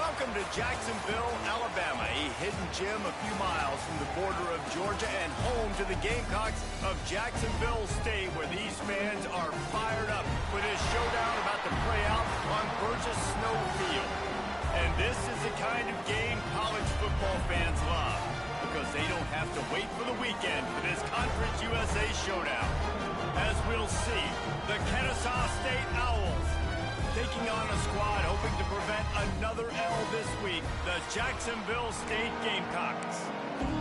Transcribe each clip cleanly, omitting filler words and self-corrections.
Welcome to Jacksonville, Alabama, a hidden gem a few miles from the border of Georgia and home to the Gamecocks of Jacksonville State, where these fans are fired up for this showdown about to play out on Burgess Snow Field. And this is the kind of game college football fans love, because they don't have to wait for the weekend for this Conference USA showdown. As we'll see, the Kennesaw State Owls taking on a squad hoping to prevent another L this week, the Jacksonville State Gamecocks.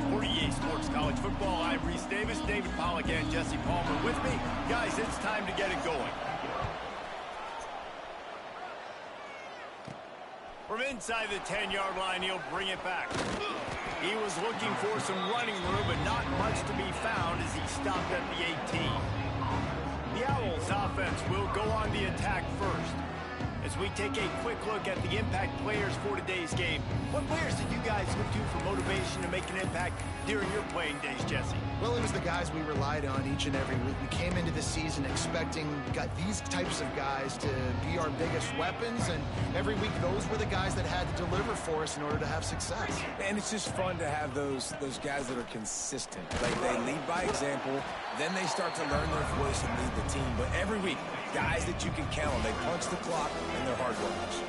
For EA Sports College Football, I'm Reese Davis, David Pollack, and Jesse Palmer with me. Guys, it's time to get it going. From inside the 10-yard line, he'll bring it back. He was looking for some running room, but not much to be found as he stopped at the 18. The Owls offense will go on the attack first. As we take a quick look at the impact players for today's game, what players did you guys look to for motivation to make an impact during your playing days, Jesse? Well, it was the guys we relied on each and every week. We came into the season expecting these types of guys to be our biggest weapons, and every week those were the guys that had to deliver for us in order to have success. And it's just fun to have those guys that are consistent. Like, they lead by example, then they start to learn their voice and lead the team. But every week, guys that you can count on, they punch the clock and they're hard workers.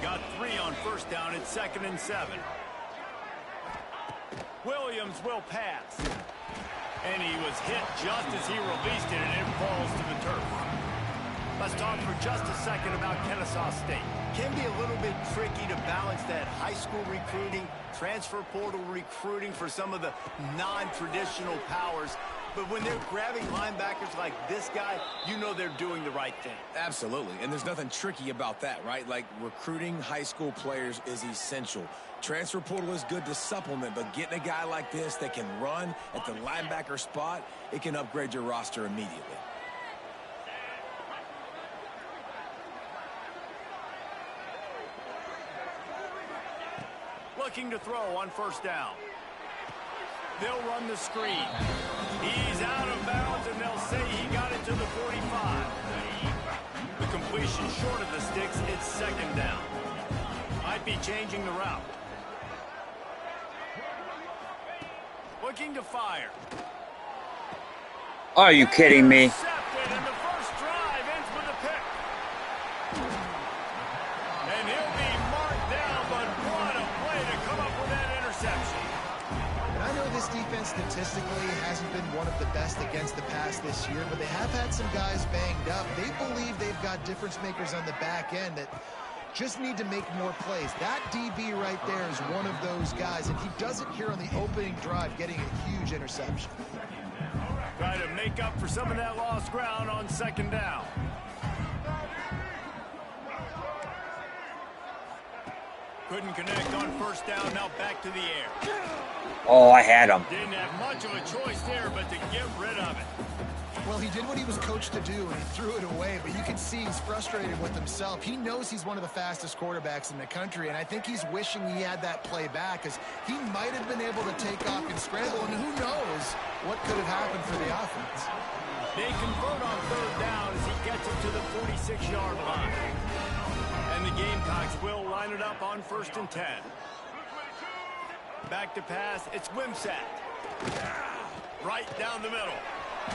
Got 3 on first down. It's 2nd and 7. Williams will pass. And he was hit just as he released it, and it falls to the turf. Let's talk for just a second about Kennesaw State. Can be a little bit tricky to balance that high school recruiting, transfer portal recruiting for some of the non-traditional powers. But when they're grabbing linebackers like this guy, you know they're doing the right thing. Absolutely, and there's nothing tricky about that, right? Like, recruiting high school players is essential. Transfer portal is good to supplement, but getting a guy like this that can run at the linebacker spot, it can upgrade your roster immediately. Looking to throw on first down. They'll run the screen. He's out of bounds, and they'll say he got it to the 45. The completion short of the sticks, it's 2nd down. Might be changing the route. Looking to fire. Are you kidding me? Intercepted, and the first drive ends with a pick. And he'll be marked down, but what a play to come up with that interception. And I know this defense statistically hasn't been one of the best against the pass this year, but they have had some guys banged up. They believe they've got difference makers on the back end that just need to make more plays. That DB right there is one of those guys, and he does it here on the opening drive, getting a huge interception. Try to make up for some of that lost ground on 2nd down. Couldn't connect on first down, now back to the air. Oh, I had him. Didn't have much of a choice there, but to get rid of it. Well, he did what he was coached to do, and he threw it away, but you can see he's frustrated with himself. He knows he's one of the fastest quarterbacks in the country, and I think he's wishing he had that play back, because he might have been able to take off and scramble, and who knows what could have happened for the offense. They convert on 3rd down as he gets it to the 46-yard line. And the Gamecocks will line it up on 1st and 10. Back to pass, it's Wimsatt. Right down the middle.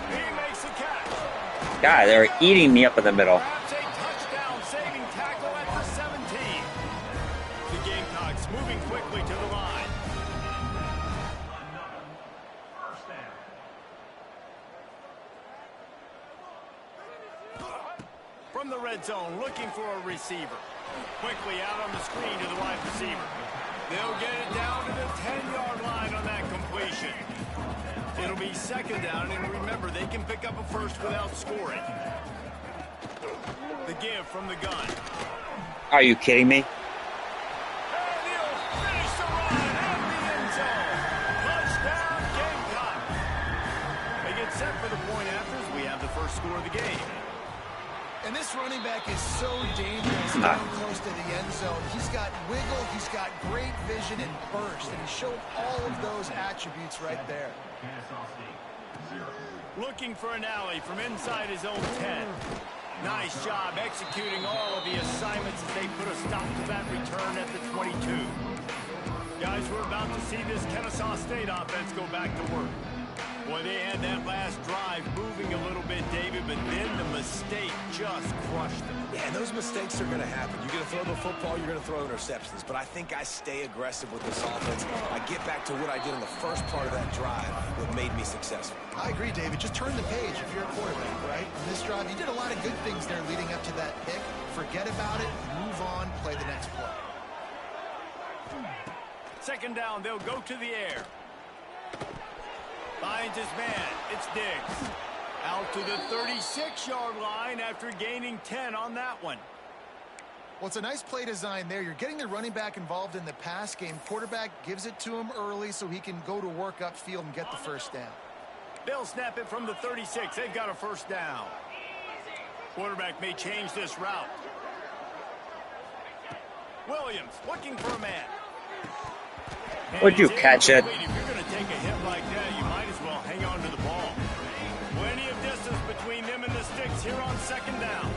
He makes a catch. God, they're eating me up in the middle. Grabs a touchdown-saving tackle at the 17. The Gamecocks moving quickly to the line. From the red zone, looking for a receiver. Quickly out on the screen to the wide receiver. They'll get it down to the 10-yard line on that completion. It'll be 2nd down, and remember, they can pick up a first without scoring. The give from the gun. Are you kidding me? And he'll finish the run at the end zone. Touchdown, Gamecocks. They get set for the point after as we have the first score of the game. And this running back is so dangerous down close to the end zone. He's got wiggle, he's got great vision and burst, and he showed all of those attributes right there. Looking for an alley from inside his own 10. Nice job executing all of the assignments as they put a stop to that return at the 22. Guys, we're about to see this Kennesaw State offense go back to work. Boy, they had that last drive moving a little bit, David, but then the mistake just crushed them. Yeah, and those mistakes are going to happen. You're going to throw the football, you're going to throw interceptions. But I think I stay aggressive with this offense. I get back to what I did in the first part of that drive that made me successful. I agree, David. Just turn the page if you're a quarterback, right? On this drive, you did a lot of good things there leading up to that pick. Forget about it, move on, play the next play. Second down, they'll go to the air. Finds his man. It's Diggs. Out to the 36-yard line after gaining 10 on that one. Well, it's a nice play design there. You're getting the running back involved in the pass game. Quarterback gives it to him early so he can go to work upfield and get the first down. They'll snap it from the 36. They've got a first down. Quarterback may change this route. Williams looking for a man. Would you catch it? If you're going to take a hit like that, you might as well hang on to the ball. Plenty of distance between them and the sticks here on second down.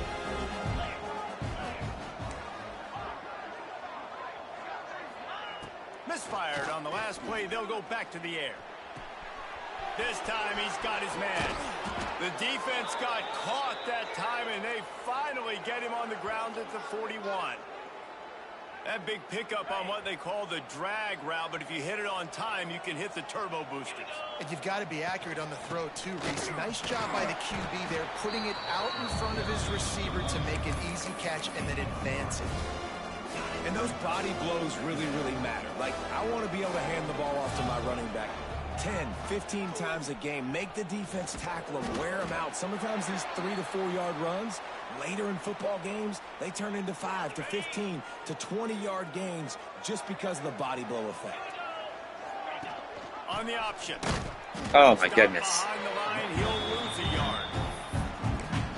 Misfired on the last play. They'll go back to the air. This time he's got his man. The defense got caught that time, and they finally get him on the ground at the 41. That big pickup on what they call the drag route, but if you hit it on time, you can hit the turbo boosters. And you've got to be accurate on the throw, too, Reese. Nice job by the QB there, putting it out in front of his receiver to make an easy catch and then advance it. And those body blows really, really matter. Like, I want to be able to hand the ball off to my running back 10, 15 times a game. Make the defense tackle them, wear them out. Sometimes these 3 to 4 yard runs, later in football games, they turn into 5 to 15 to 20-yard gains just because of the body blow effect. On the option. Oh, my goodness. Behind the line, he'll lose a yard.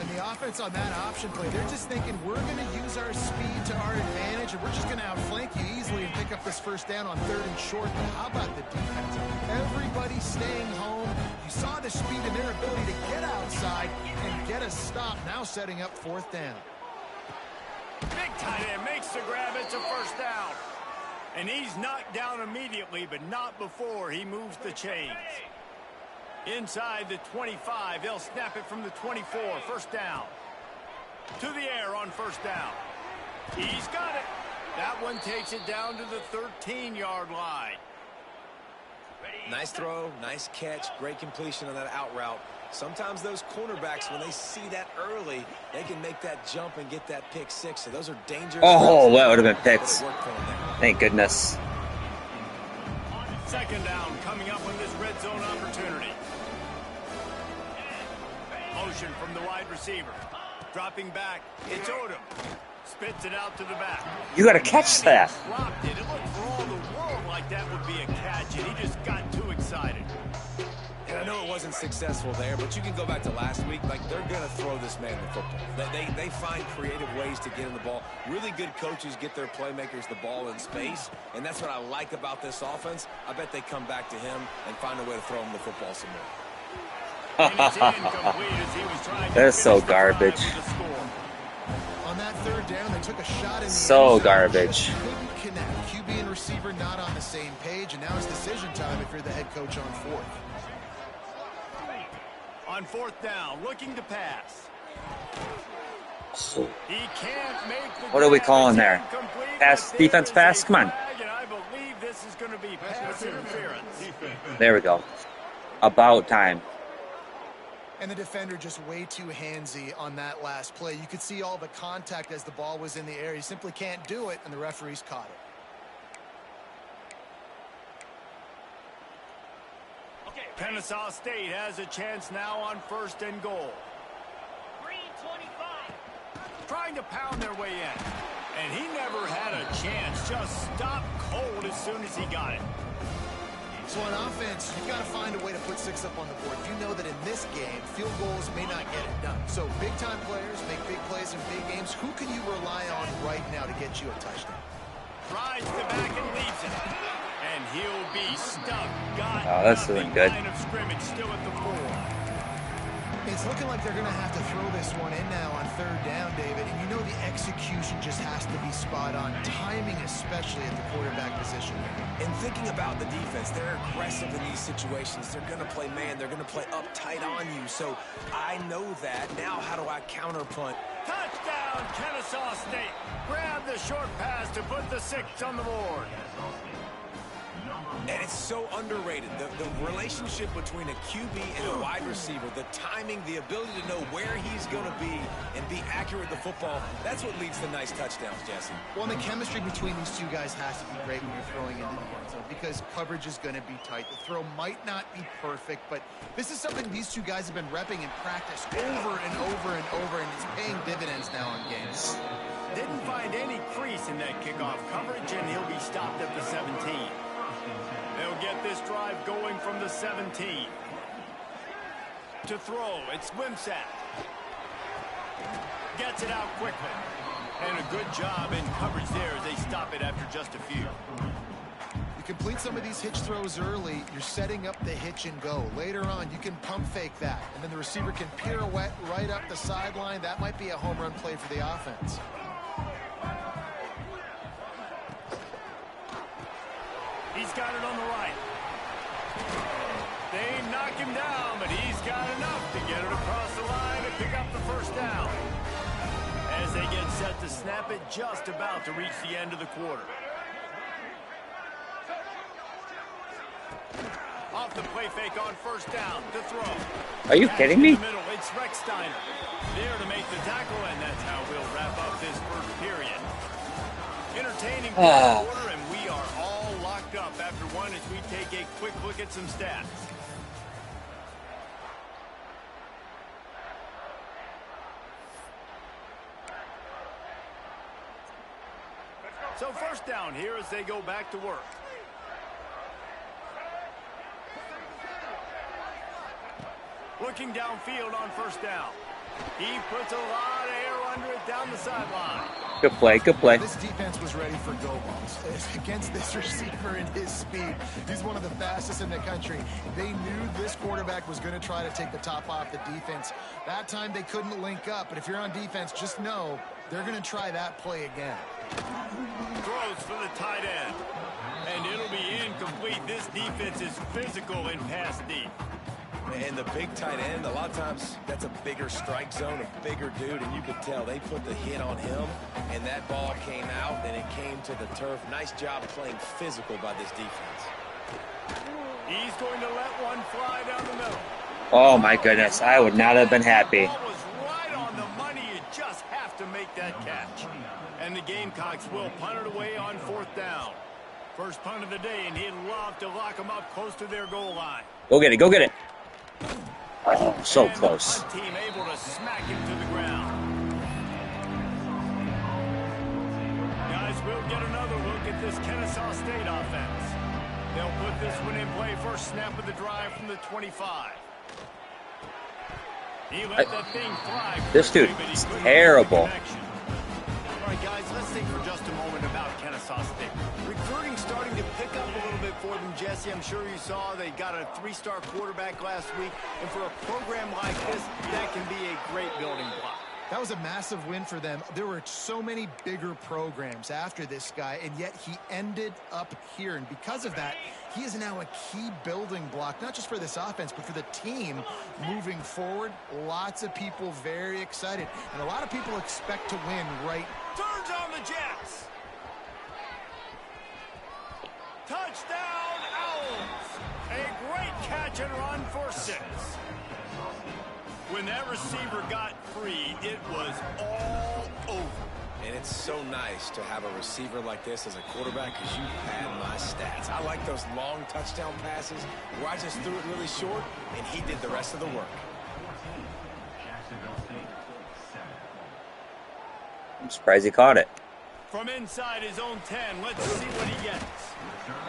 And the offense on that option play, they're just thinking we're going to use our speed to our advantage, and we're just going to outflank you easily and pick up this first down on 3rd and short. But how about the defense? Everybody staying home. You saw the speed and their ability to get outside and get a stop, now setting up 4th down. Big tight end makes the grab. It's a first down. And he's knocked down immediately, but not before he moves the chains. Inside the 25, they'll snap it from the 24. First down. To the air on first down. He's got it. That one takes it down to the 13-yard line. Nice throw, nice catch, great completion on that out route. Sometimes those cornerbacks, when they see that early, they can make that jump and get that pick 6. So those are dangerous. Oh, that would have been picked. Thank goodness. Second down coming up on this red zone opportunity. Motion from the wide receiver. Dropping back. It's Odom. Spits it out to the back. You got to catch that. Dropped it. It looked for all the world like that would be a catch, and he just got too excited. And I know it wasn't successful there, but you can go back to last week. Like, they're going to throw this man the football. They find creative ways to get him the ball. Really good coaches get their playmakers the ball in space, and that's what I like about this offense. I bet they come back to him and find a way to throw him the football some more. That's so garbage. On that 3rd down, they took a shot in the so end zone, garbage. just couldn't connect. QB and receiver not on the same page, and now it's decision time if you're the head coach on 4th. On 4th down, looking to pass. So, He can't make the what are we grab. calling It's there? incomplete, Pass, but defense there is pass? a Come on. flag, and I believe this is going to be pass interference. there we go. About time. And the defender just way too handsy on that last play. You could see all the contact as the ball was in the air. He simply can't do it, and the referees caught it. Kennesaw State has a chance now on 1st and goal. Trying to pound their way in. And he never had a chance. Just stopped cold as soon as he got it. So on offense, you've got to find a way to put 6 up on the board. You know that in this game, field goals may not get it done. So big-time players make big plays in big games. Who can you rely on right now to get you a touchdown? Rides the back and leaves it. And he'll be stuck. Got Oh, that's doing good. line of scrimmage still at the 4. It's looking like they're going to have to throw this one in now on third down, David. And you know the execution just has to be spot on. Timing, especially at the quarterback position. And thinking about the defense, they're aggressive in these situations. They're going to play man. They're going to play up tight on you. So I know that. Now how do I counter punt? Touchdown, Kennesaw State. Grab the short pass to put the 6 on the board. And it's so underrated. The relationship between a QB and a wide receiver, the timing, the ability to know where he's going to be and be accurate with the football, that's what leads to nice touchdowns, Jesse. Well, and the chemistry between these two guys has to be great when you're throwing into the end zone because coverage is going to be tight. The throw might not be perfect, but this is something these two guys have been repping in practice over and over and over, and it's paying dividends now in games. Didn't find any crease in that kickoff coverage, and he'll be stopped at the 17. They'll get this drive going from the 17. To throw, it's Wimsatt. Gets it out quickly. And a good job in coverage there as they stop it after just a few. You complete some of these hitch throws early, you're setting up the hitch and go. Later on, you can pump fake that, and then the receiver can pirouette right up the sideline. That might be a home run play for the offense. He's got it on the right. They knock him down, but he's got enough to get it across the line and pick up the first down. As they get set to snap it, just about to reach the end of the quarter. Off the play fake on first down to throw. Are you kidding me? In the middle, it's Rex Steiner there to make the tackle, and that's how we'll wrap up this first period. Entertaining quarter, and we are all locked up after one as we take a quick look at some stats. So first down here as they go back to work. Looking downfield on first down. He puts a lot of air under it down the sideline. Good play, good play. This defense was ready for go balls against this receiver and his speed. He's one of the fastest in the country. They knew this quarterback was going to try to take the top off the defense. That time they couldn't link up, but if you're on defense, just know they're going to try that play again. Throws for the tight end. And it'll be incomplete. This defense is physical in pass deep. And the big tight end, a lot of times that's a bigger strike zone, a bigger dude, and you could tell they put the hit on him, and that ball came out, and it came to the turf. Nice job playing physical by this defense. He's going to let one fly down the middle. Oh, my goodness. I would not have been happy. The ball was right on the money. You just have to make that catch. And the Gamecocks will punt it away on fourth down. First punt of the day, and he'd love to lock them up close to their goal line. Go get it, go get it. Oh, so close. The team able to smack him to the ground. Guys, we'll get another look at this Kennesaw State offense. They'll put this one in play. First snap of the drive from the 25. He let that thing fly. This dude is terrible. All right, guys, let's think for just a moment about Kennesaw State. Recruiting starting to pick up a little bit for them, Jesse. I'm sure you saw they got a 3-star quarterback last week. And for a program like this, that can be a great building block. That was a massive win for them. There were so many bigger programs after this guy, and yet he ended up here. And because of that, he is now a key building block, not just for this offense, but for the team moving forward. Lots of people very excited, and a lot of people expect to win right. Turns on the Jets. Touchdown, Owls. A great catch and run for 6. When that receiver got free, it was all over. And it's so nice to have a receiver like this as a quarterback because you had my stats. I like those long touchdown passes where I just threw it really short and he did the rest of the work. I'm surprised he caught it. From inside his own 10, let's see what he gets.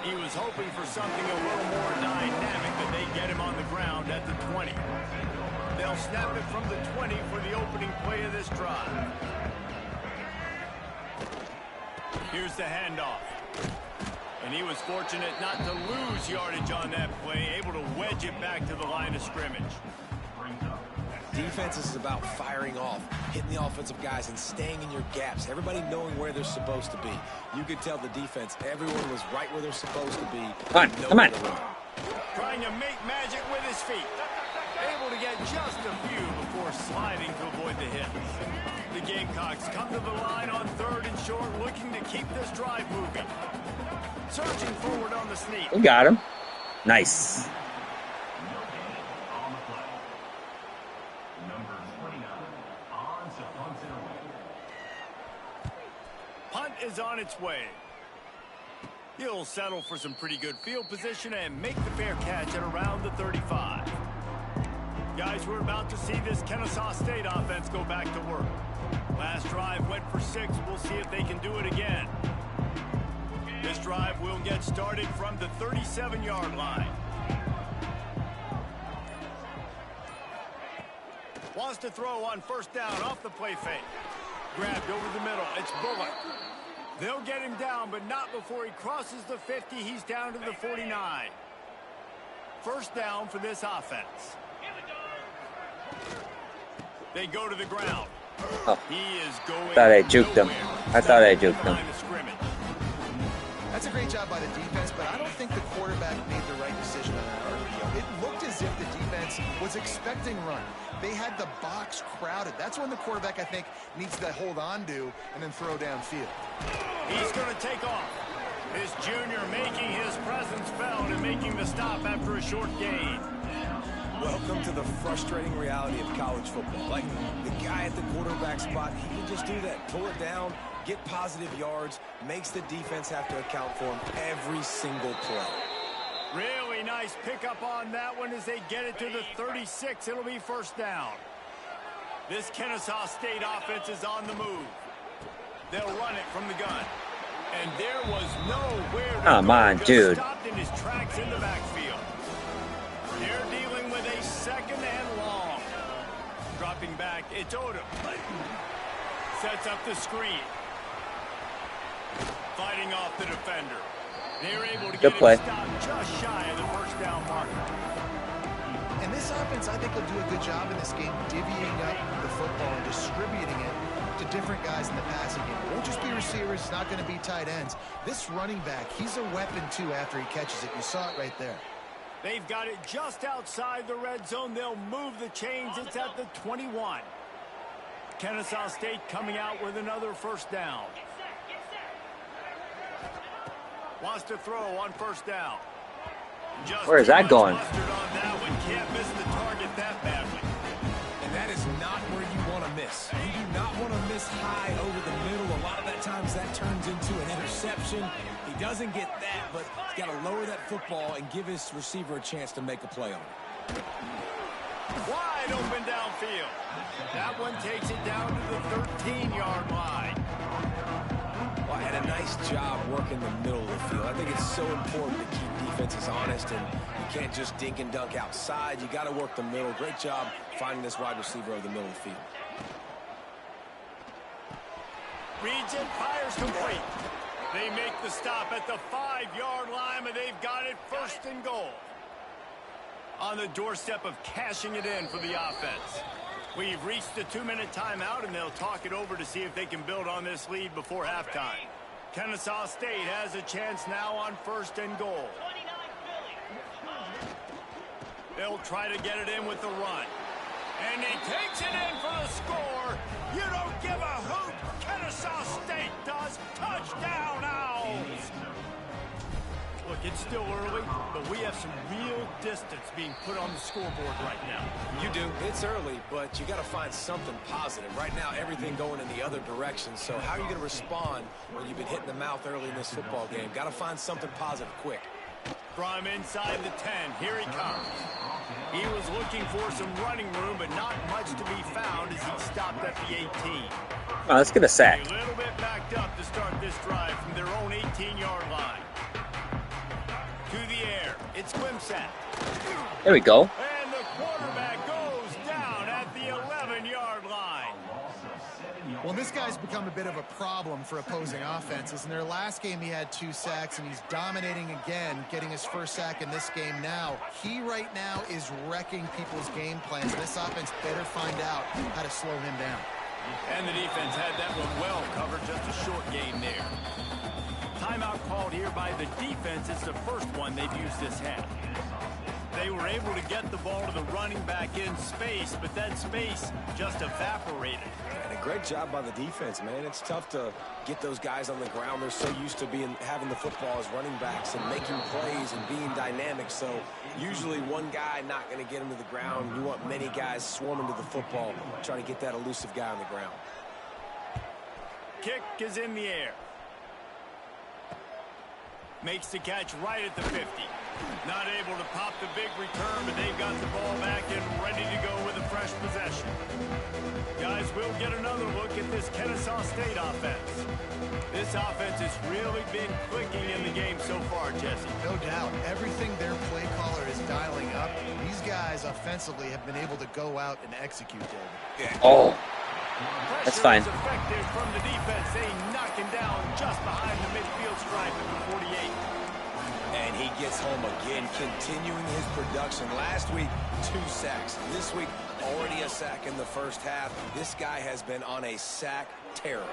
He was hoping for something a little more dynamic, but they get him on the ground at the 20. They'll snap it from the 20 for the opening play of this drive. Here's the handoff. And he was fortunate not to lose yardage on that play, able to wedge it back to the line of scrimmage. Defense is about firing off, hitting the offensive guys, and staying in your gaps. Everybody knowing where they're supposed to be. You could tell the defense, everyone was right where they're supposed to be. Come on. Trying to make magic with his feet. Able to get just a few before sliding to avoid the hit. The Gamecocks come to the line on 3rd and short, looking to keep this drive moving. Surging forward on the sneak. We got him. Nice. Punt is on its way. He'll settle for some pretty good field position and make the fair catch at around the 35. Guys, we're about to see this Kennesaw State offense go back to work. Last drive went for 6. We'll see if they can do it again. This drive will get started from the 37-yard line. Wants to throw on 1st down off the play fake. Grabbed over the middle. It's Bullock. They'll get him down, but not before he crosses the 50. He's down to the 49. 1st down for this offense. They go to the ground. Oh. He is going. Thought I juked him. I thought I juked him. That's a great job by the defense, but I don't think the quarterback made the right decision on that RPO. It looked as if the defense was expecting run. They had the box crowded. That's when the quarterback, I think, needs to hold on to and then throw downfield. He's going to take off. This junior making his presence felt and making the stop after a short gain. Welcome to the frustrating reality of college football. Like, the guy at the quarterback spot, he can just do that. Pull it down, get positive yards, makes the defense have to account for him every single play. Really nice pickup on that one as they get it to the 36. It'll be 1st down. This Kennesaw State offense is on the move. They'll run it from the gun. And there was nowhere to Come on, dude. Stopped in his tracks in the backfield. They're dealing with a 2nd and long. Dropping back, it's Odom. Sets up the screen. Fighting off the defender. They're able to get him stopped just shy of the 1st down marker. And this offense, I think, will do a good job in this game divvying up the football and distributing it to different guys in the passing game. It won't just be receivers. It's not going to be tight ends. This running back, he's a weapon, too, after he catches it. You saw it right there. They've got it just outside the red zone. They'll move the chains. It's at the 21. Kennesaw State coming out with another 1st down. Wants to throw on 1st down. Where is that going? On that one. Can't miss the target that badly. And that is not where you want to miss. You do not want to miss high over the middle. A lot of that times that turns into an interception. He doesn't get that, but he's got to lower that football and give his receiver a chance to make a play on it. Wide open downfield. That one takes it down to the 13-yard line. Well, and a nice job working the middle of the field. I think it's so important to keep defenses honest, and you can't just dink and dunk outside. You got to work the middle. Great job finding this wide receiver over the middle of the field. Reads it, fires complete. They make the stop at the 5-yard line, but they've got it 1st and goal. On the doorstep of cashing it in for the offense. We've reached the 2-minute timeout, and they'll talk it over to see if they can build on this lead before halftime. Kennesaw State has a chance now on 1st and goal. They'll try to get it in with the run. And he takes it in for the score. You don't give a hoot. Kennesaw State does. Touchdown, Owls. Look, it's still early, but we have some real distance being put on the scoreboard right now. You do. It's early, but you got to find something positive. Right now, everything going in the other direction. So how are you going to respond when you've been hit in the mouth early in this football game? Got to find something positive quick. From inside the 10, here he comes. He was looking for some running room, but not much to be found as he stopped at the 18. Oh, let's get a sack. A little bit backed up to start this drive from their own 18-yard line. To the air, it's Quimsack. There we go. And the quarterback goes down at the 11-yard line. Well, this guy's become a bit of a problem for opposing offenses. In their last game, he had 2 sacks, and he's dominating again, getting his first sack in this game now. He right now is wrecking people's game plans. This offense better find out how to slow him down. And the defense had that one well covered, just a short game there. Timeout called here by the defense. It's the first one they've used this half. They were able to get the ball to the running back in space, but that space just evaporated. And a great job by the defense, man. It's tough to get those guys on the ground. They're so used to having the football as running backs and making plays and being dynamic. So usually one guy not going to get him to the ground. You want many guys swarming to the football, trying to get that elusive guy on the ground. Kick is in the air. Makes the catch right at the 50. Not able to pop the big return, but they've got the ball back and ready to go with a fresh possession. Guys, we'll get another look at this Kennesaw State offense. This offense has really been clicking in the game so far, Jesse. No doubt. Everything their play caller is dialing up, these guys offensively have been able to go out and execute, David. Yeah. Oh, that's fine. Effective from the defense. They knock him down just behind the midfield stripe at the 48. And he gets home again, continuing his production. Last week, 2 sacks. This week, already a sack in the first half. This guy has been on a sack terror.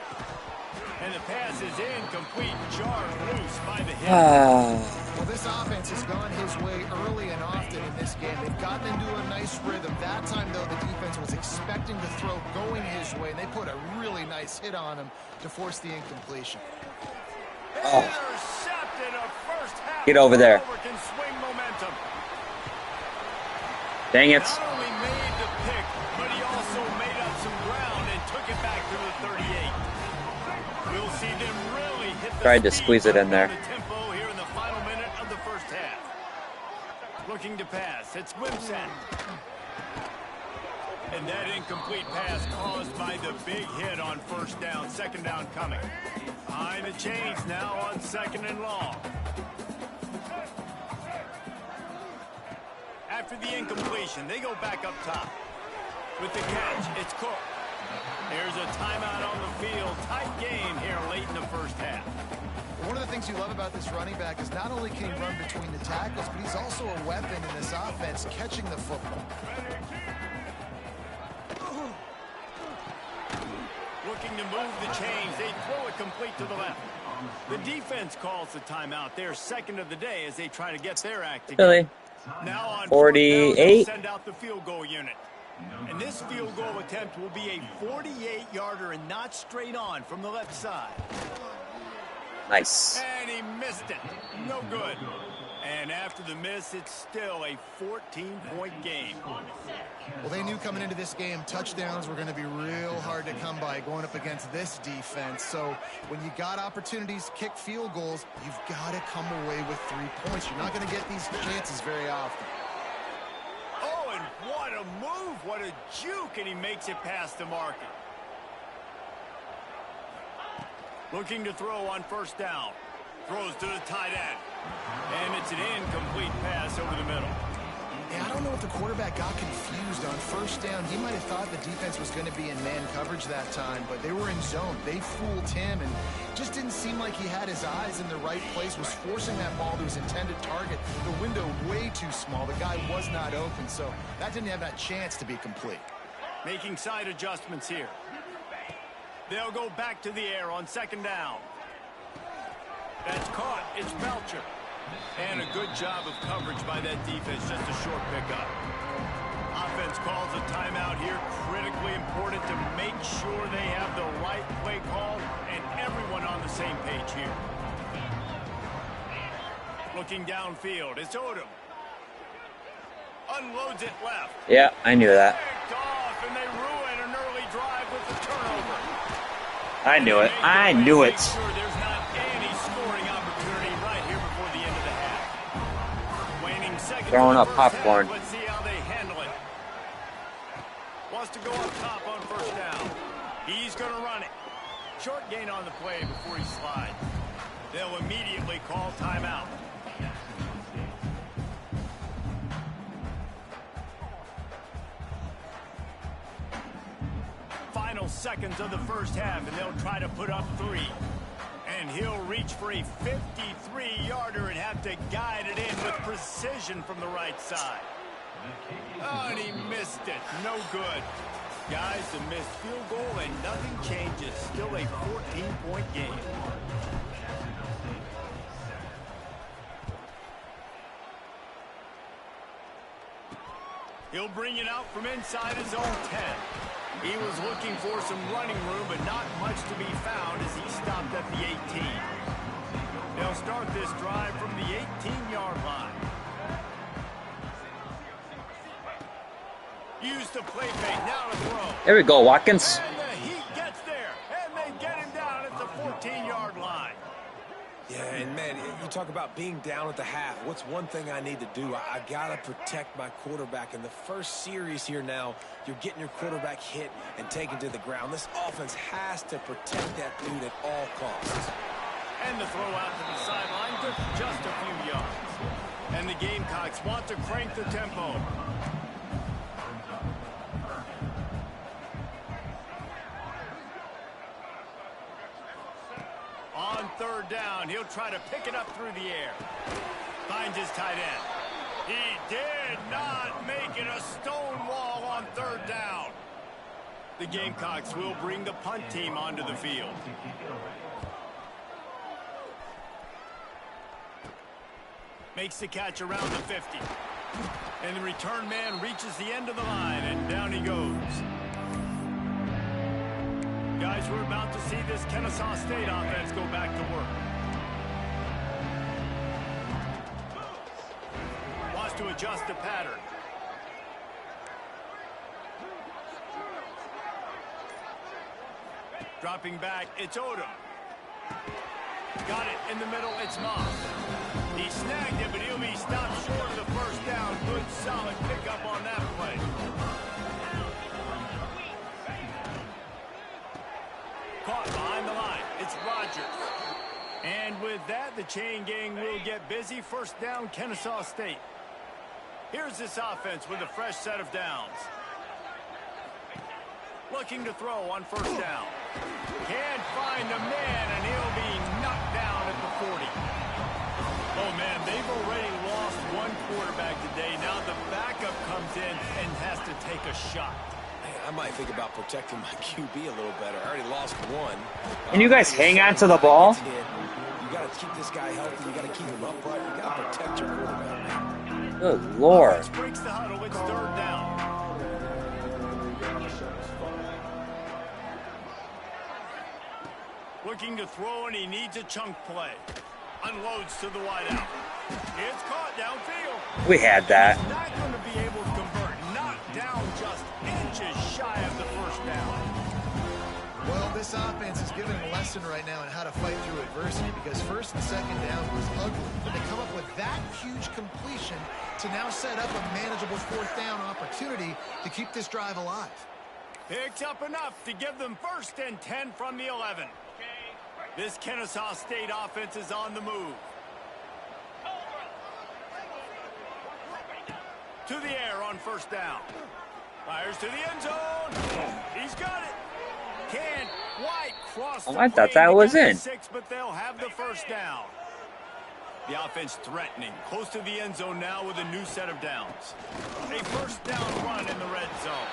And the pass is incomplete, jarred loose by the hip. Well, this offense has gone his way early and often in this game. They've gotten into a nice rhythm. That time, though, the defense was expecting the throw going his way, and they put a really nice hit on him to force the incompletion. Oh. Intercepted a first half. Get over there. Can swing momentum. Dang it. Not only made the pick, but he also made up some ground and took it back to the 38. We'll see them really hit the Tried to squeeze it in there. The tempo here in the final minute of the first half. Looking to pass. It's Wimsatt. And that incomplete pass caused by the big hit on first down. Second down coming. Behind the chains now on 2nd and long. After the incompletion, they go back up top. With the catch, it's Cook. There's a timeout on the field. Tight game here late in the first half. One of the things you love about this running back is not only can he run between the tackles, but he's also a weapon in this offense, catching the football. Looking to move the chains. They throw it complete to the left. The defense calls the timeout. Their second of the day as they try to get their act together. Really? Now on 48. send out the field goal unit. And this field goal attempt will be a 48-yarder and not straight on from the left side. Nice. And he missed it. No good. And after the miss, it's still a 14-point game. Well, they knew coming into this game, touchdowns were going to be real hard to come by going up against this defense. So when you got opportunities to kick field goals, you've got to come away with 3 points. You're not going to get these chances very often. Oh, and what a move. What a juke. And he makes it past the marker. Looking to throw on first down. Throws to the tight end. And it's an incomplete pass over the middle. Yeah, I don't know if the quarterback got confused on first down. He might have thought the defense was going to be in man coverage that time, but they were in zone. They fooled him, and just didn't seem like he had his eyes in the right place, was forcing that ball to his intended target. The window way too small. The guy was not open, so that didn't have that chance to be complete. Making side adjustments here. They'll go back to the air on second down. That's caught. It's Belcher. And a good job of coverage by that defense. Just a short pickup. Offense calls a timeout here. Critically important to make sure they have the right play call and everyone on the same page here. Looking downfield. It's Odom. Unloads it left. Yeah, I knew that. Picked off, and they ruin an early drive with the turnover. I knew it. I knew it. Make sure there's not any scoring opportunity right here before the end of the half. Waning seconds. Throwing in the up first popcorn. half. Let's see how they handle it. Wants to go up top on first down. He's going to run it. Short gain on the play before he slides. They'll immediately call timeout. Final seconds of the first half, and they'll try to put up 3. And he'll reach for a 53-yarder and have to guide it in with precision from the right side. Oh, and he missed it. No good. Guys, a missed field goal and nothing changes. Still a 14-point game. He'll bring it out from inside his own 10. He was looking for some running room, but not much to be found as he stopped at the 18. They'll start this drive from the 18-yard line. Use the play fake, now to throw. There we go, Watkins. And the heat gets there, and they get him down at the 14-yard line. Yeah, and man, you talk about being down at the half. What's one thing I need to do? I got to protect my quarterback. In the first series here now, you're getting your quarterback hit and taken to the ground. This offense has to protect that dude at all costs. And the throw out to the sideline, just a few yards. And the Gamecocks want to crank the tempo. On third down, he'll try to pick it up through the air. Finds his tight end. He did not make it a stone wall on third down. The Gamecocks will bring the punt team onto the field. Makes the catch around the 50. And the return man reaches the end of the line, and down he goes. Guys, we're about to see this Kennesaw State offense go back to work. Wants to adjust the pattern. Dropping back, it's Odom. Got it in the middle, it's Moss. He snagged it, but he'll be stopped short of the first down. Good, solid pickup on that play. Caught behind the line. It's Rogers. And with that, the chain gang will get busy. First down, Kennesaw State. Here's this offense with a fresh set of downs. Looking to throw on first down. Can't find a man, and he'll be knocked down at the 40. Oh, man, they've already lost one quarterback today. Now the backup comes in and has to take a shot. I might think about protecting my QB a little better. I already lost one. And you guys hang on to the ball? You got to keep this guy healthy. You got to keep him upright. You got to protect your quarterback. Good Lord. Breaks the huddle. It's third down. Looking to throw, and he needs a chunk play. Unloads to the wideout. It's caught downfield. We had that. He's not going to be able to convert. Knocked down just inches shy of the first down. Well, this offense is giving a lesson right now on how to fight through adversity, because first and second down was ugly, but they come up with that huge completion to now set up a manageable fourth down opportunity to keep this drive alive. Picked up enough to give them first and 10 from the 11. This Kennesaw State offense is on the move. To the air on first down. Fires to the end zone. He's got it. Can't quite cross the I thought that was in. 6, but they'll have the first down. The offense threatening. Close to the end zone now with a new set of downs. A first down run in the red zone.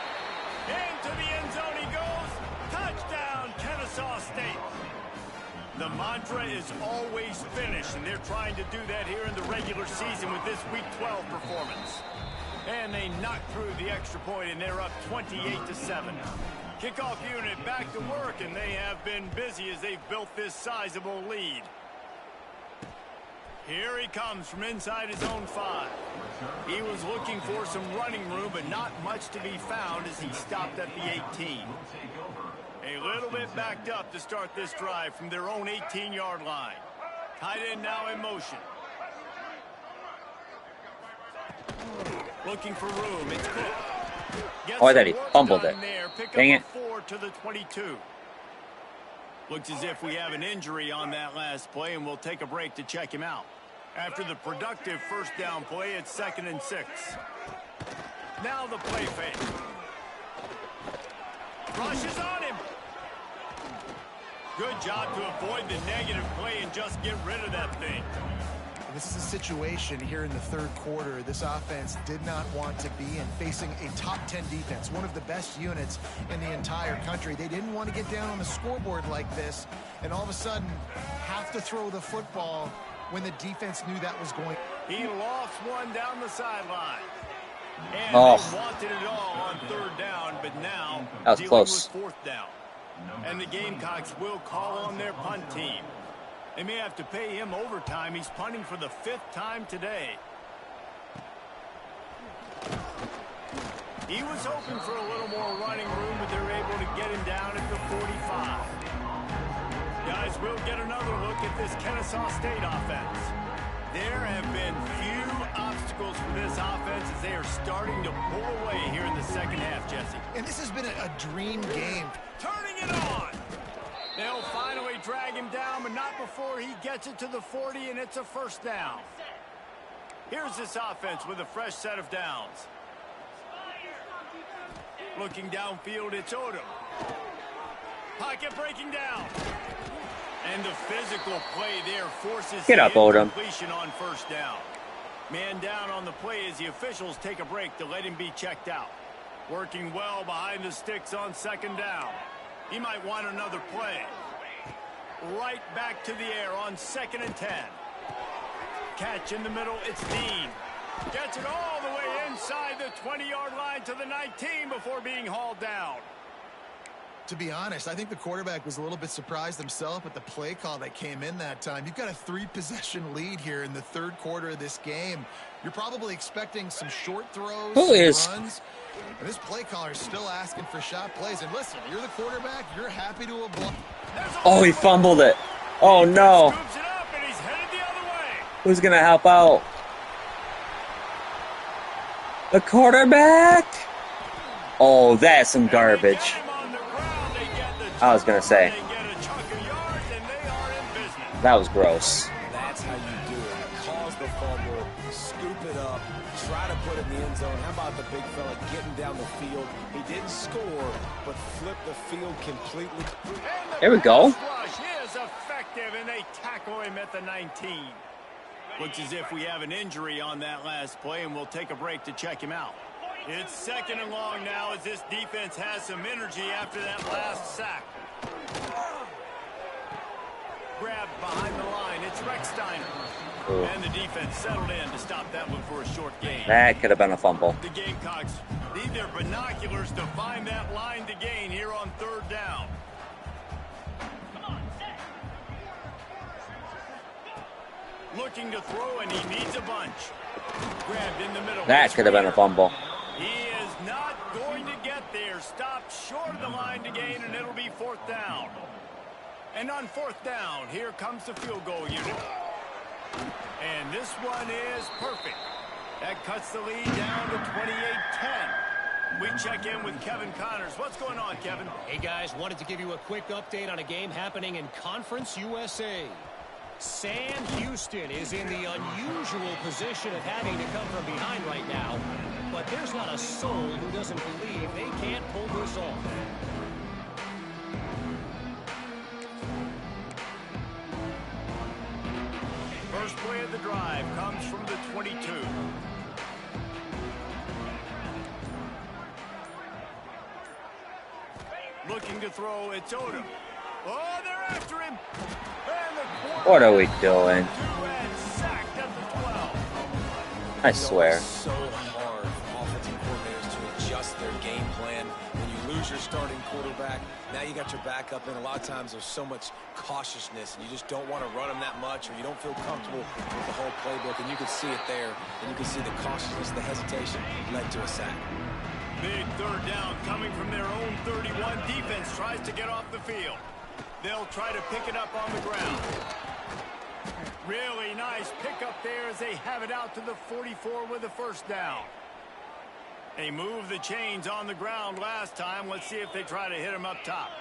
Into the end zone he goes. Touchdown, Kennesaw State. The mantra is always finish, and they're trying to do that here in the regular season with this Week 12 performance. And they knock through the extra point, and they're up 28-7. Kickoff unit back to work, and they have been busy as they've built this sizable lead. Here he comes from inside his own 5. He was looking for some running room, but not much to be found as he stopped at the 18. A little bit backed up to start this drive from their own 18-yard line. Tight end now in motion. Looking for room. It's Cook. Oh, I thought he fumbled it. Dang it. 4 to the 22. Looks as if we have an injury on that last play, and we'll take a break to check him out. After the productive first down play, it's 2nd and 6. Now the play fake. Rushes on him. Good job to avoid the negative play and just get rid of that thing. This is a situation here in the third quarter this offense did not want to be in, facing a top 10 defense, one of the best units in the entire country. They didn't want to get down on the scoreboard like this and all of a sudden have to throw the football when the defense knew that was going. He lost one down the sideline. And they wanted it all on third down, but now that was dealing close. with fourth down. And the Gamecocks will call on their punt team. They may have to pay him overtime. He's punting for the 5th time today. He was hoping for a little more running room, but they're able to get him down at the 45. Guys, we'll get another look at this Kennesaw State offense. There have been few obstacles for this offense as they are starting to pull away here in the second half, Jesse. And this has been a dream game. Turning it on. They'll finally drag him down, but not before he gets it to the 40, and it's a first down. Here's this offense with a fresh set of downs. Looking downfield, it's Odom. Pocket breaking down. And the physical play there forces Get up, Odom. completion on first down. Man down on the play as the officials take a break to let him be checked out. Working well behind the sticks on second down. He might want another play. Right back to the air on 2nd and 10. Catch in the middle, it's Dean. Gets it all the way inside the 20-yard line to the 19 before being hauled down. To be honest, I think the quarterback was a little bit surprised himself with the play call that came in that time. You've got a 3-possession lead here in the third quarter of this game. You're probably expecting some short throws, some runs. And this play caller is still asking for shot plays. And listen, you're the quarterback. You're happy to avoid. Oh, he fumbled it. Oh, no. Scoops it up and he's headed the other way. Who's going to help out? The quarterback? Oh, that's some garbage. I was going to say. That was gross. That's how you do it. Cause the fumble, scoop it up, try to put it in the end zone. How about the big fella getting down the field? He didn't score, but flipped the field completely. There we go. Rush is effective, and they tackle him at the 19. Looks as if we have an injury on that last play, and we'll take a break to check him out. It's 2nd and long now as this defense has some energy after that last sack. Grabbed behind the line. It's Rex Steiner. Ooh. And the defense settled in to stop that one for a short gain. That could have been a fumble. The Gamecocks need their binoculars to find that line to gain here on third down. Looking to throw, and he needs a bunch. Grabbed in the middle. That could have been a fumble. He is not going to get there. Stopped short of the line to gain, and it'll be 4th down. And on 4th down, here comes the field goal unit. And this one is perfect. That cuts the lead down to 28-10. We check in with Kevin Connors. What's going on, Kevin? Hey, guys, wanted to give you a quick update on a game happening in Conference USA. Sam Houston is in the unusual position of having to come from behind right now, but there's not a soul who doesn't believe they can't pull this off. First play of the drive comes from the 22. Looking to throw, it's Odom. Oh, they're after him. What are we doing? I swear. So hard for offensive coordinators to adjust their game plan. When you lose your starting quarterback, now you got your backup in. A lot of times there's so much cautiousness, and you just don't want to run them that much, or you don't feel comfortable with the whole playbook, and you can see it there, and you can see the cautiousness, the hesitation led to a sack. Big third down coming from their own 31. Defense tries to get off the field. They'll try to pick it up on the ground. Really nice pickup there as they have it out to the 44 with a first down. They moved the chains on the ground last time. Let's see if they try to hit him up top.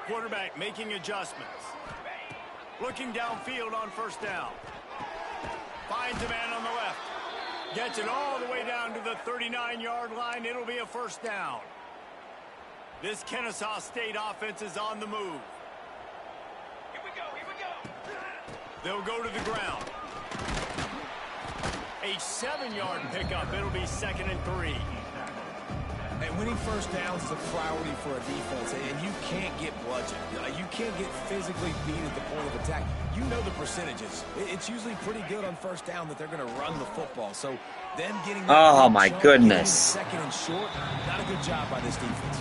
Quarterback making adjustments. Looking downfield on first down. Finds a man on the left. Gets it all the way down to the 39-yard line. It'll be a first down. This Kennesaw State offense is on the move. Here we go. They'll go to the ground. A 7-yard pickup. It'll be 2nd and 3. And winning first downs is a priority for a defense, and you can't get bludgeoned. You can't get physically beat at the point of attack. You know the percentages. It's usually pretty good on first down that they're going to run the football. So them getting oh my goodness, 2nd and short, not a good job by this defense.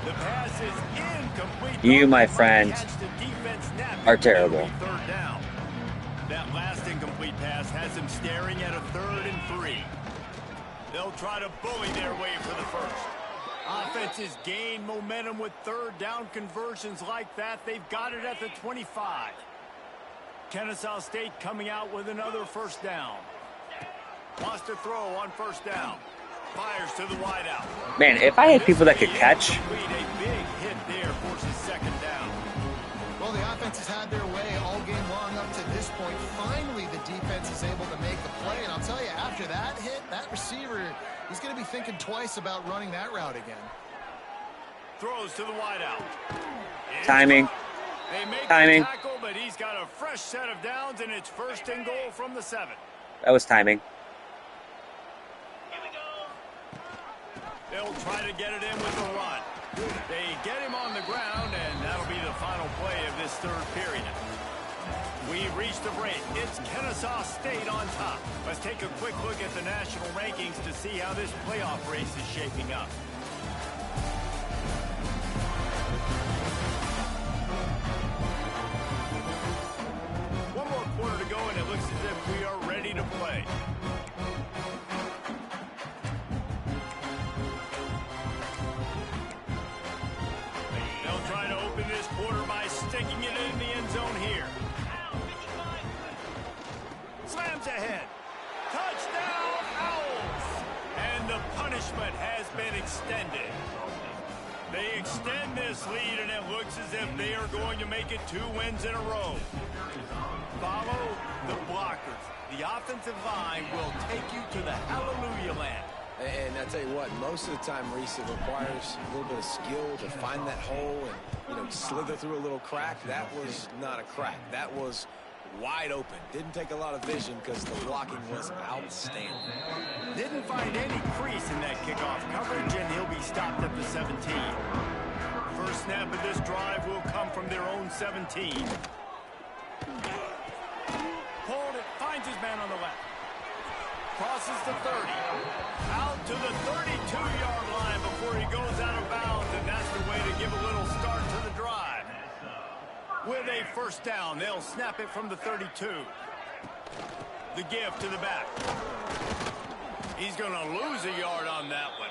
The pass is incomplete. You, my friend, are terrible. 3rd down. That last incomplete pass has them staring at a 3rd and 3. They'll try to bully their way for the first. Offenses gain momentum with 3rd down conversions like that. They've got it at the 25. Kennesaw State coming out with another first down. Wants to throw on first down. Fires to the wideout. Man, if I had people that could catch. A big hit there forces 2nd down. Well, the offense has had their way all game long up to this point. Finally, the defense is able to make a play. And I'll tell you, after that hit, that receiver, he's going to be thinking twice about running that route again. Throws to the wideout. Timing. They make Timing. the tackle, but he's got a fresh set of downs, and it's 1st and goal from the 7. That was timing. They'll try to get it in with the run. They get him on the ground, and that'll be the final play of this 3rd period. We reach the break. It's Kennesaw State on top. Let's take a quick look at the national rankings to see how this playoff race is shaping up. One more quarter to go, and it looks as if we are ready to play. This quarter by sticking it in the end zone here. Slams ahead. Touchdown, Owls! And the punishment has been extended. They extend this lead, and it looks as if they are going to make it 2 wins in a row. Follow the blockers. The offensive line will take you to the hallelujah land. And I tell you what, most of the time, Reese, it requires a little bit of skill to find that hole and, slither through a little crack. That was not a crack. That was wide open. Didn't take a lot of vision because the blocking was outstanding. Didn't find any crease in that kickoff coverage, and he'll be stopped at the 17. First snap of this drive will come from their own 17. Pulled it, finds his man on the left. Crosses the 30. Out to the 32-yard line before he goes out of bounds, and that's the way to give a little start to the drive. With a first down, they'll snap it from the 32. The give to the back. He's going to lose a yard on that one.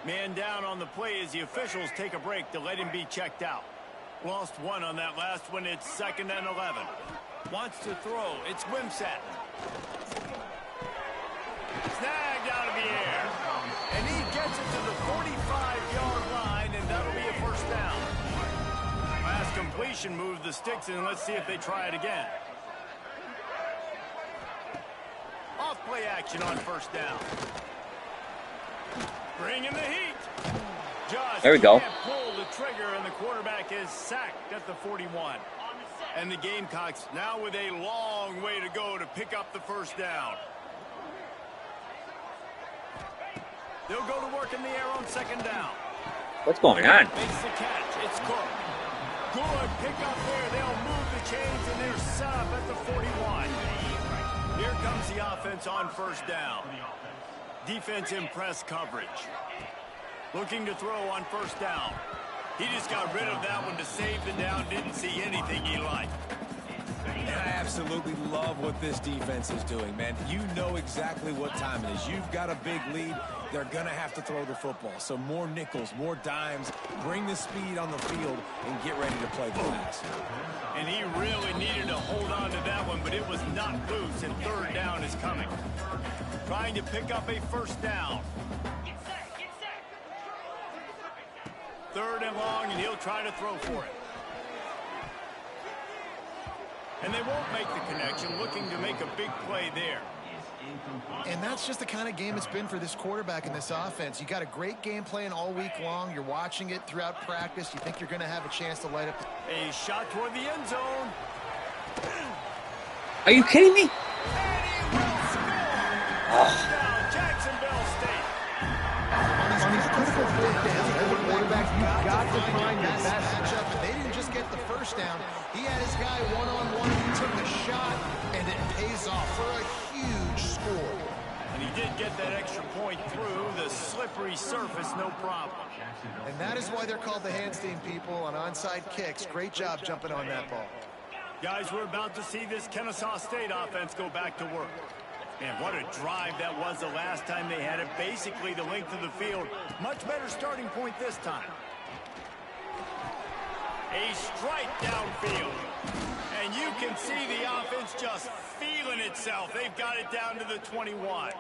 Man down on the play as the officials take a break to let him be checked out. Lost 1 on that last one. It's 2nd and 11. Wants to throw. It's Wimsatt. Snagged out of the air. And he gets it to the 45-yard line, and that'll be a first down. Last completion moved the sticks in. Let's see if they try it again. Off play action on first down. Bringing the heat. Just there we go. can't pull the trigger, and the quarterback is sacked at the 41. And the Gamecocks now with a long way to go to pick up the first down. They'll go to work in the air on 2nd down. What's going on? Makes the catch. It's Cook. Good pick up there. They'll move the chains, and they're set up at the 41. Here comes the offense on first down. Defense in press coverage. Looking to throw on first down. He just got rid of that one to save the down. Didn't see anything he liked. And I absolutely love what this defense is doing, man. You know exactly what time it is. You've got a big lead. They're going to have to throw the football. So more nickels, more dimes. Bring the speed on the field and get ready to play the pass. And he really needed to hold on to that one, but it was not loose, and 3rd down is coming. Trying to pick up a first down. 3rd and long, and he'll try to throw for it. And they won't make the connection, looking to make a big play there. And that's just the kind of game it's been for this quarterback in this offense. You got a great game plan all week long. You're watching it throughout practice. You think you're going to have a chance to light up. A shot toward the end zone. Are you kidding me? And he will score. Touchdown, Jacksonville State. On these critical fourth downs, as a quarterback, you've got to find your best matchup. And they didn't just get the first down. He had his guy one-on-one. He took a shot, and it pays off for a huge score. And he did get that extra point through the slippery surface, no problem. And that is why they're called the Handstein people on onside kicks. Great job jumping on that ball. Guys, we're about to see this Kennesaw State offense go back to work. And what a drive that was the last time they had it. Basically the length of the field. Much better starting point this time. A strike downfield. And you can see the offense just feeling itself. They've got it down to the 21.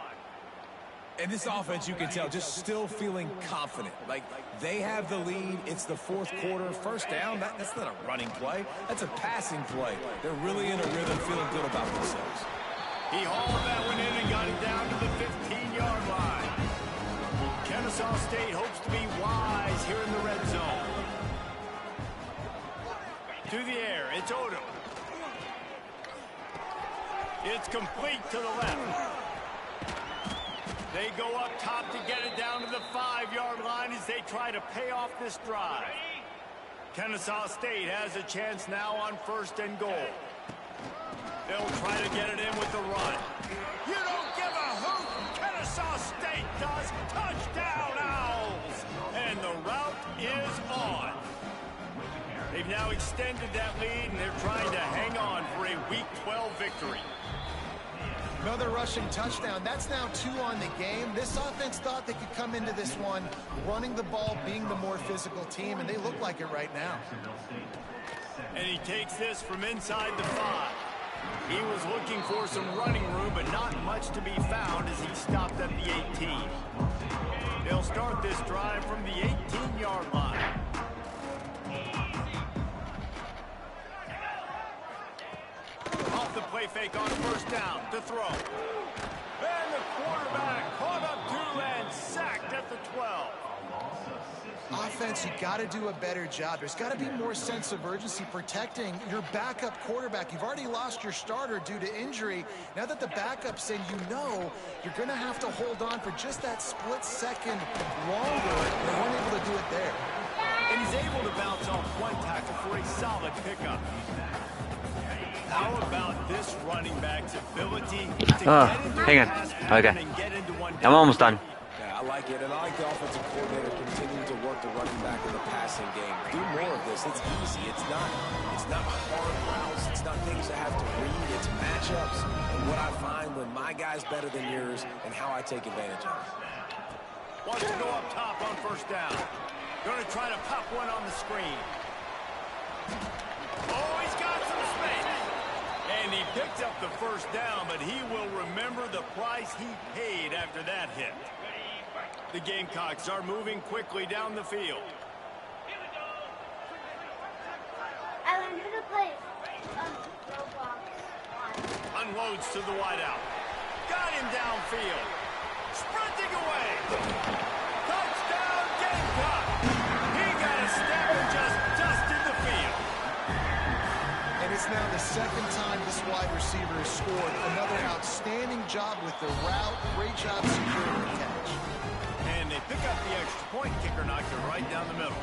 And this offense, you can tell, just still feeling confident. Like, they have the lead. It's the fourth quarter. First down, that's not a running play. That's a passing play. They're really in a rhythm, feeling good about themselves. He hauled that one in and got it down to the 15-yard line. Kennesaw State hopes to be wise here in the red zone. To the air, it's Odom. It's complete to the left. They go up top to get it down to the 5-yard line as they try to pay off this drive. Kennesaw State has a chance now on 1st and goal. They'll try to get it in with the run. You don't give a hoot. Kennesaw State does. Touchdown, Owls. And the route is on. They've now extended that lead, and they're trying to hang on for a Week 12 victory. Another rushing touchdown. That's now 2 on the game. This offense thought they could come into this one running the ball, being the more physical team, and they look like it right now. And he takes this from inside the 5. He was looking for some running room, but not much to be found as he stopped at the 18. They'll start this drive from the 18-yard line. Off the play fake on 1st down to throw. And the quarterback caught up to and sacked at the 12. Offense, you got to do a better job. There's got to be more sense of urgency protecting your backup quarterback. You've already lost your starter due to injury. Now that the backup's in, you know you're going to have to hold on for just that split second longer. They weren't able to do it there. And he's able to bounce off one tackle for a solid pickup. How about this running back's ability to get into hang on. pass pattern Okay. and get into one I'm almost done. Yeah, I like it, and I like the offensive coordinator continuing to work the running back in the passing game. Do more of this. It's easy. It's not hard routes. It's not things I have to read. It's matchups and what I find when my guy's better than yours and how I take advantage of it. Wants to go up top on 1st down. Going to try to pop one on the screen. Oh, he's got some space. And he picked up the 1st down, but he will remember the price he paid after that hit. The Gamecocks are moving quickly down the field. I learned how to play Unloads to the wideout. Got him downfield. Sprinting away. Touchdown, Gamecock. He got a step and just dusted the field. And it's now the 2nd time this wide receiver has scored. Another outstanding job with the route. Great job securing the catch. And they pick up the extra point. Kicker knocked it right down the middle.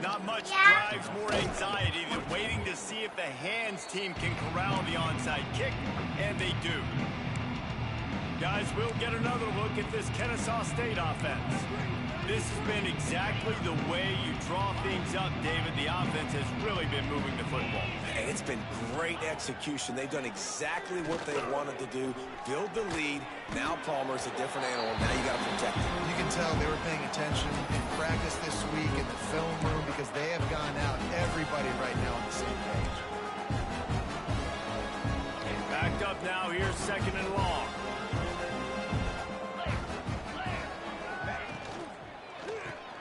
Not much drives more anxiety than waiting to see if the hands team can corral the onside kick, and they do. Guys, we'll get another look at this Kennesaw State offense. This has been exactly the way you draw things up, David. The offense has really been moving the football. Hey, it's been great execution. They've done exactly what they wanted to do. Build the lead. Now Palmer's a different animal. Now you got to protect him. You can tell they were paying attention in practice this week in the film room because they have gone out, everybody right now on the same page. Backed up now, here's 2nd and long.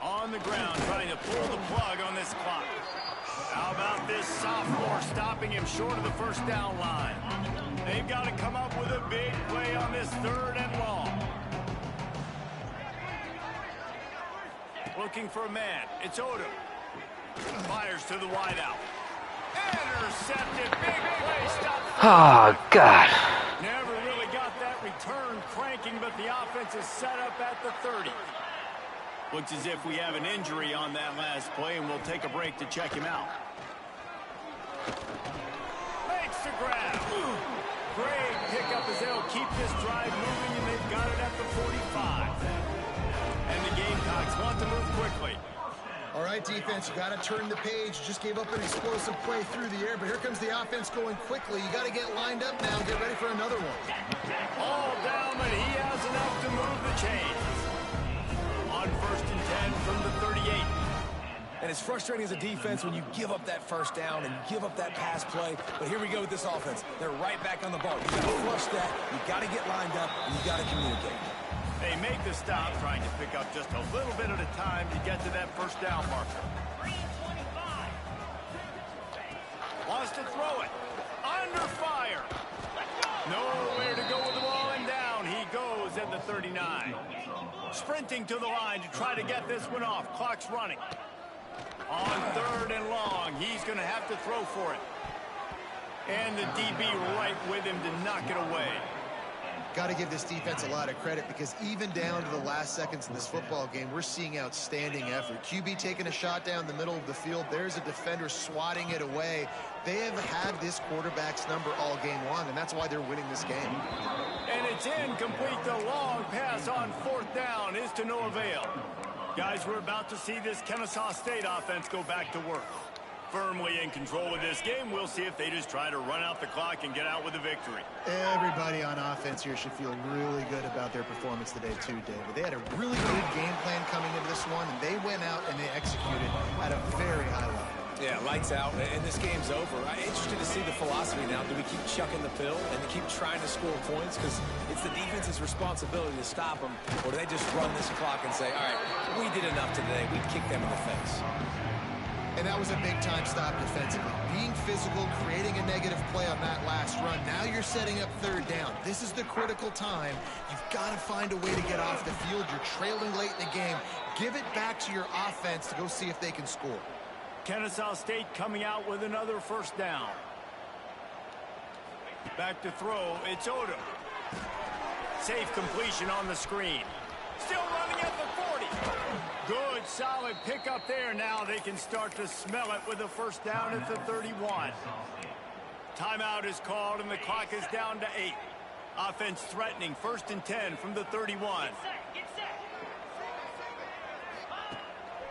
On the ground, trying to pull the plug on this clock. How about this? this sophomore stopping him short of the first down line. They've got to come up with a big play on this 3rd and long. Looking for a man. It's Odom. Fires to the wideout. Intercepted. Big play. Stop. Oh, God. Never really got that return cranking, but the offense is set up at the 30. Looks as if we have an injury on that last play, and we'll take a break to check him out. Makes the grab. Great pickup as they'll keep this drive moving, and they've got it at the 45. And the Gamecocks want to move quickly. All right, defense, you got to turn the page. Just gave up an explosive play through the air, but here comes the offense going quickly. You got to get lined up now. Get ready for another one. All down, but he has enough to move the chains. On 1st and 10 from the 38. And it's frustrating as a defense when you give up that first down and you give up that pass play. But here we go with this offense. They're right back on the ball. You got to flush that. You got to get lined up, and you got to communicate. They make the stop, trying to pick up just a little bit at a time to get to that first down marker. Wants to throw it. Under fire. Nowhere to go with the ball, and down he goes at the 39. Sprinting to the line to try to get this one off. Clock's running. On 3rd and long, he's going to have to throw for it. And the DB right with him to knock it away. Got to give this defense a lot of credit because even down to the last seconds of this football game, we're seeing outstanding effort. QB taking a shot down the middle of the field. There's a defender swatting it away. They have had this quarterback's number all game long, and that's why they're winning this game. And it's incomplete. The long pass on 4th down is to no avail. Guys, we're about to see this Kennesaw State offense go back to work. Firmly in control of this game. We'll see if they just try to run out the clock and get out with a victory. Everybody on offense here should feel really good about their performance today too, David. They had a really good game plan coming into this one, and they went out and they executed at a very high level. Yeah, lights out, and this game's over. I'm interested to see the philosophy now. Do we keep chucking the pill and keep trying to score points? Because it's the defense's responsibility to stop them. Or do they just run this clock and say, all right, we did enough today. We kicked them in the face. And that was a big-time stop defensively. Being physical, creating a negative play on that last run. Now you're setting up 3rd down. This is the critical time. You've got to find a way to get off the field. You're trailing late in the game. Give it back to your offense to go see if they can score. Kennesaw State coming out with another 1st down. Back to throw. It's Odom. Safe completion on the screen. Still running at the 40. Good, solid pickup there. Now they can start to smell it with a 1st down at the 31. Timeout is called, and the clock is down to 8. Offense threatening. 1st and 10 from the 31.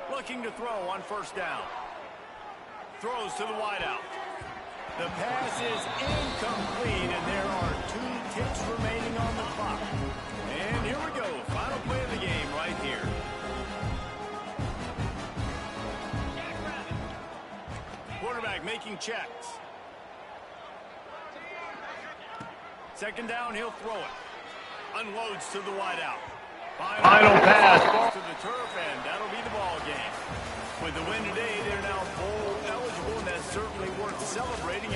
Looking to throw on 1st down. Throws to the wideout. The pass is incomplete, and there are 2 ticks remaining on the clock. And here we go. Final play of the game right here. Quarterback making checks. 2nd down, he'll throw it. Unloads to the wideout. Final pass to the turf, and that'll be the ball game. With the win today, they're now bowl eligible, and that's certainly worth celebrating.